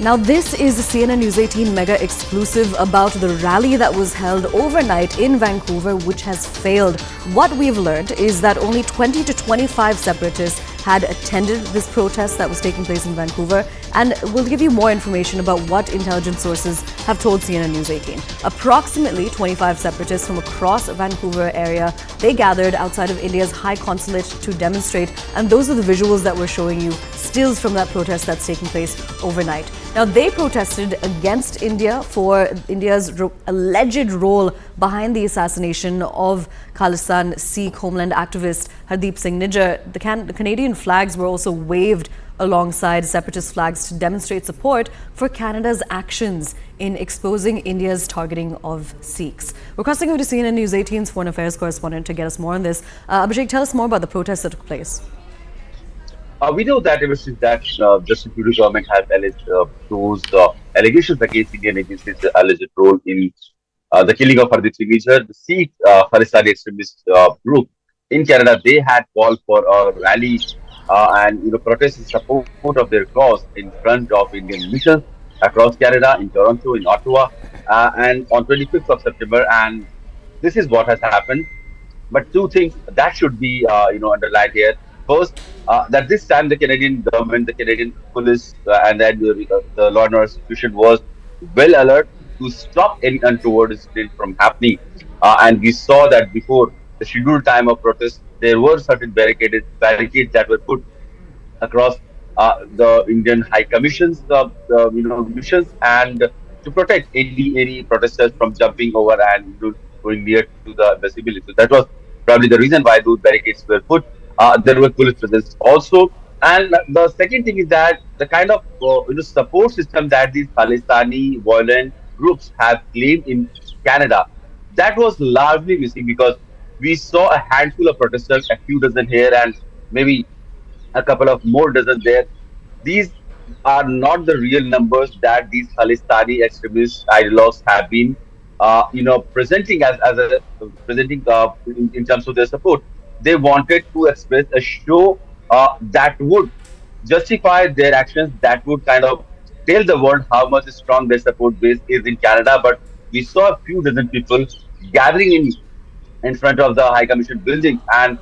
Now, this is the CNN News 18 mega exclusive about the rally that was held overnight in Vancouver, which has failed. What we've learned is that only 20 to 25 separatists had attended this protest that was taking place in Vancouver, and we'll give you more information about what intelligence sources have told CNN News 18. Approximately 25 separatists from across Vancouver area, they gathered outside of India's High Consulate to demonstrate, and those are the visuals that we're showing you, stills from that protest that's taking place overnight. Now, they protested against India for India's alleged role behind the assassination of Khalistan Sikh homeland activist Hardeep Singh Nijjar. The Canadian flags were also waved alongside separatist flags to demonstrate support for Canada's actions in exposing India's targeting of Sikhs. We're crossing over to CNN News 18's foreign affairs correspondent to get us more on this. Abhishek, tell us more about the protests that took place. We know that ever since that Justin Trudeau government has alleged those allegations against Indian agencies' alleged role in the killing of Hardeep Singh Nijjar, the Sikh Khalistani extremist group in Canada, they had called for a rally and protest in support of their cause in front of Indian missions across Canada, in Toronto, in Ottawa, and on 25th of September. And this is what has happened. But two things that should be underlined here. First, that this time the Canadian government, the Canadian police, and then the law and order institution was well alert to stop any untoward incident from happening. And we saw that before the scheduled time of protest, there were certain barricades that were put across the Indian High Commission's missions, and to protect any protesters from jumping over and going near to the visibility. So that was probably the reason why those barricades were put. There were police presence also. And the second thing is that the kind of support system that these Khalistani violent groups have claimed in Canada, that was largely missing, because we saw a handful of protesters, a few dozen here and maybe a couple of more dozen there. These are not the real numbers that these Khalistani extremist ideologues have been, presenting as a presenting in terms of their support. They wanted to express a show that would justify their actions, that would kind of tell the world how much strong their support base is in Canada. But we saw a few dozen people gathering in front of the High Commission building and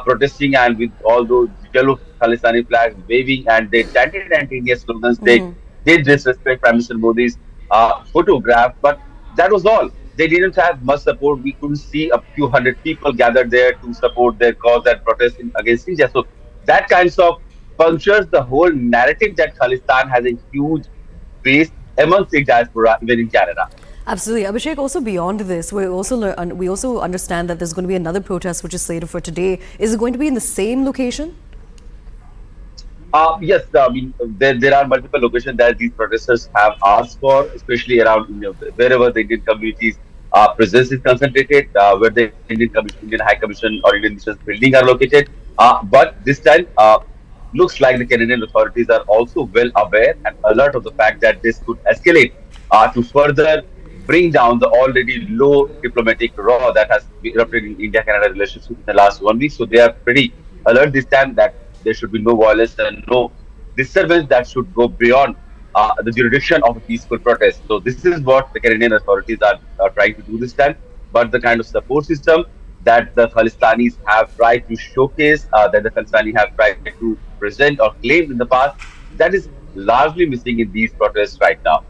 protesting, and with all those yellow Khalistani flags waving, and they chanted anti-India slogans. They disrespect Prime Minister Modi's photograph, but that was all. They didn't have much support. We couldn't see a few hundred people gathered there to support their cause and protest against India. So that kinds of punctures the whole narrative that Khalistan has a huge base amongst the diaspora, even in Canada. Absolutely. Abhishek, also beyond this, we also understand that there's going to be another protest which is slated for today. Is it going to be in the same location? Yes, I mean, there are multiple locations that these protesters have asked for, especially around wherever the Indian communities presence is concentrated, where the Indian High Commission or Indian Missions building are located. But this time, looks like the Canadian authorities are also well aware and alert of the fact that this could escalate to further bring down the already low diplomatic row that has erupted in India-Canada relations in the last 1 week. So they are pretty alert this time that there should be no violence and no disturbance that should go beyond the jurisdiction of a peaceful protest. So this is what the Canadian authorities are trying to do this time. But the kind of support system that the Khalistanis have tried to showcase, that the Khalistani have tried to present or claim in the past, that is largely missing in these protests right now.